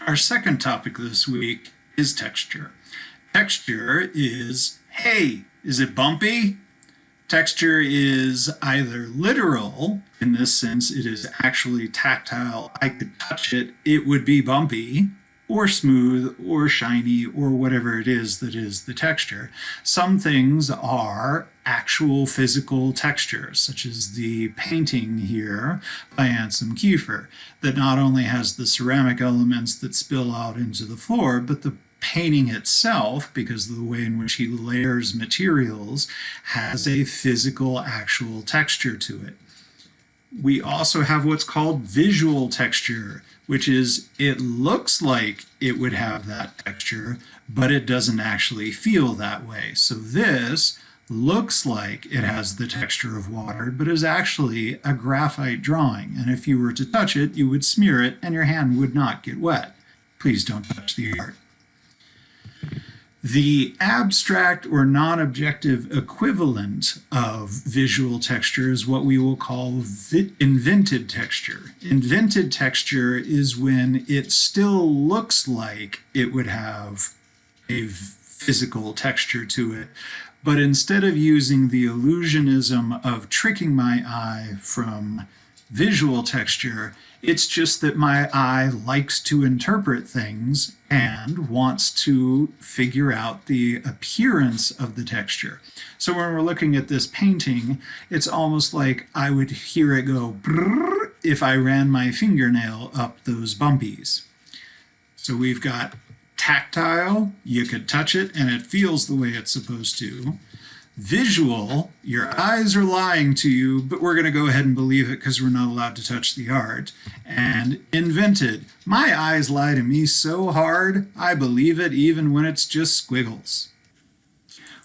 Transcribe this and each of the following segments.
Our second topic this week is texture. Texture is, hey, is it bumpy? Texture is either literal, in this sense, it is actually tactile, I could touch it, it would be bumpy, or smooth, or shiny, or whatever it is that is the texture. Some things are actual physical textures, such as the painting here by Anselm Kiefer, that not only has the ceramic elements that spill out into the floor, but the painting itself, because of the way in which he layers materials, has a physical, actual texture to it. We also have what's called visual texture, which is it looks like it would have that texture, but it doesn't actually feel that way. So this looks like it has the texture of water, but is actually a graphite drawing. And if you were to touch it, you would smear it and your hand would not get wet. Please don't touch the art. The abstract or non-objective equivalent of visual texture is what we will call invented texture. Invented texture is when it still looks like it would have a physical texture to it, but instead of using the illusionism of tricking my eye from visual texture, it's just that my eye likes to interpret things and wants to figure out the appearance of the texture. So when we're looking at this painting, it's almost like I would hear it go brrr if I ran my fingernail up those bumpies. So we've got tactile, you could touch it and it feels the way it's supposed to. Visual, your eyes are lying to you, but we're going to go ahead and believe it because we're not allowed to touch the art. And invented, my eyes lie to me so hard, I believe it even when it's just squiggles.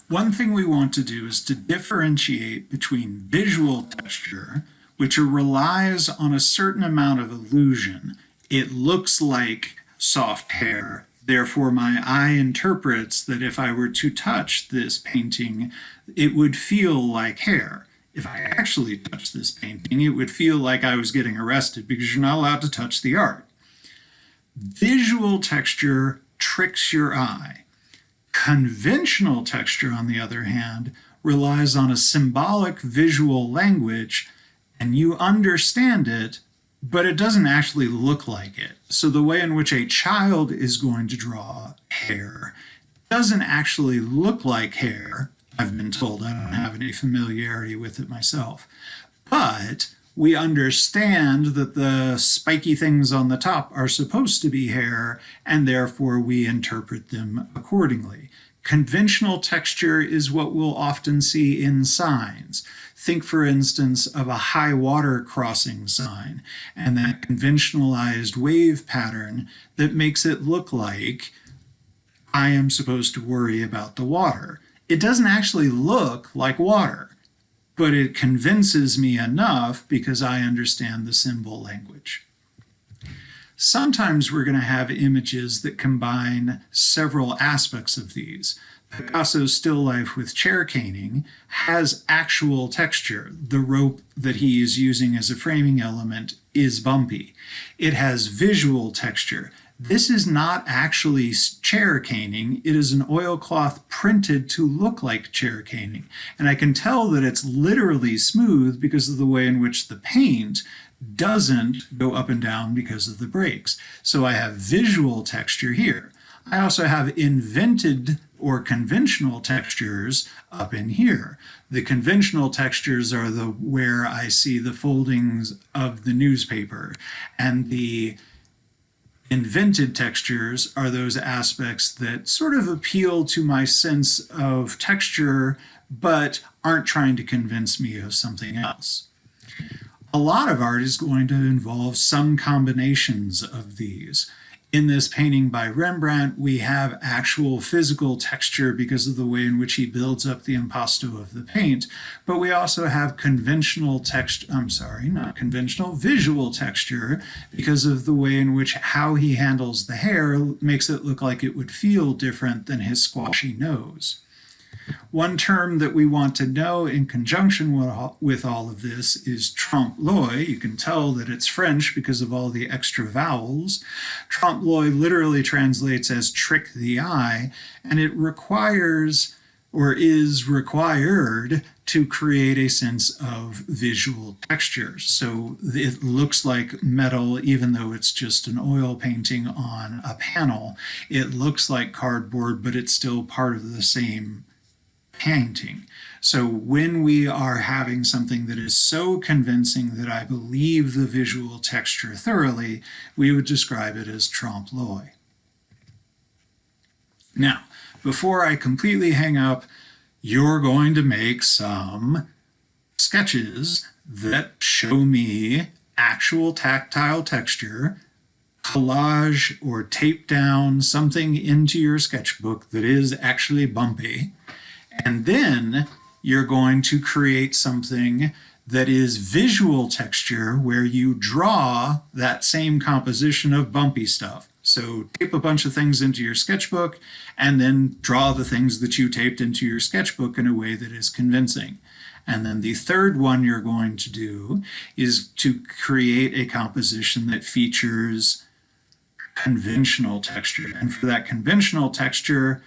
One thing we want to do is to differentiate between visual texture, which relies on a certain amount of illusion. It looks like soft hair. Therefore, my eye interprets that if I were to touch this painting, it would feel like hair. If I actually touched this painting, it would feel like I was getting arrested because you're not allowed to touch the art. Visual texture tricks your eye. Conventional texture, on the other hand, relies on a symbolic visual language, and you understand it, but it doesn't actually look like it. So the way in which a child is going to draw hair doesn't actually look like hair. I've been told, I don't have any familiarity with it myself. But we understand that the spiky things on the top are supposed to be hair, and therefore we interpret them accordingly. Conventional texture is what we'll often see in signs. Think, for instance, of a high water crossing sign and that conventionalized wave pattern that makes it look like I am supposed to worry about the water. It doesn't actually look like water, but it convinces me enough because I understand the symbol language. Sometimes we're going to have images that combine several aspects of these. Picasso's still life with chair caning has actual texture. The rope that he is using as a framing element is bumpy. It has visual texture. This is not actually chair caning. It is an oilcloth printed to look like chair caning. And I can tell that it's literally smooth because of the way in which the paint doesn't go up and down because of the breaks. So I have visual texture here. I also have invented or conventional textures up in here. The conventional textures are where I see the foldings of the newspaper, and the invented textures are those aspects that sort of appeal to my sense of texture but aren't trying to convince me of something else. A lot of art is going to involve some combinations of these. In this painting by Rembrandt, we have actual physical texture because of the way in which he builds up the impasto of the paint, but we also have visual texture because of the way in which how he handles the hair makes it look like it would feel different than his squashy nose. One term that we want to know in conjunction with all of this is trompe-l'oeil. You can tell that it's French because of all the extra vowels. Trompe-l'oeil literally translates as trick the eye, and it requires or is required to create a sense of visual texture. So it looks like metal, even though it's just an oil painting on a panel. It looks like cardboard, but it's still part of the same painting. So when we are having something that is so convincing that I believe the visual texture thoroughly, we would describe it as trompe-l'oeil. Now, before I completely hang up, you're going to make some sketches that show me actual tactile texture, collage or tape down something into your sketchbook that is actually bumpy, and then you're going to create something that is visual texture where you draw that same composition of bumpy stuff. So tape a bunch of things into your sketchbook and then draw the things that you taped into your sketchbook in a way that is convincing. And then the third one you're going to do is to create a composition that features conventional texture. And for that conventional texture,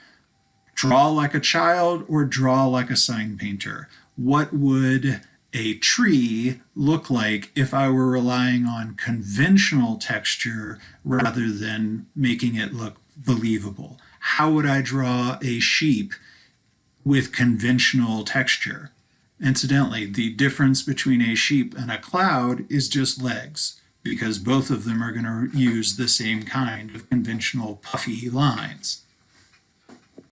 draw like a child or draw like a sign painter. What would a tree look like if I were relying on conventional texture rather than making it look believable? How would I draw a sheep with conventional texture? Incidentally, the difference between a sheep and a cloud is just legs, because both of them are going to use the same kind of conventional puffy lines.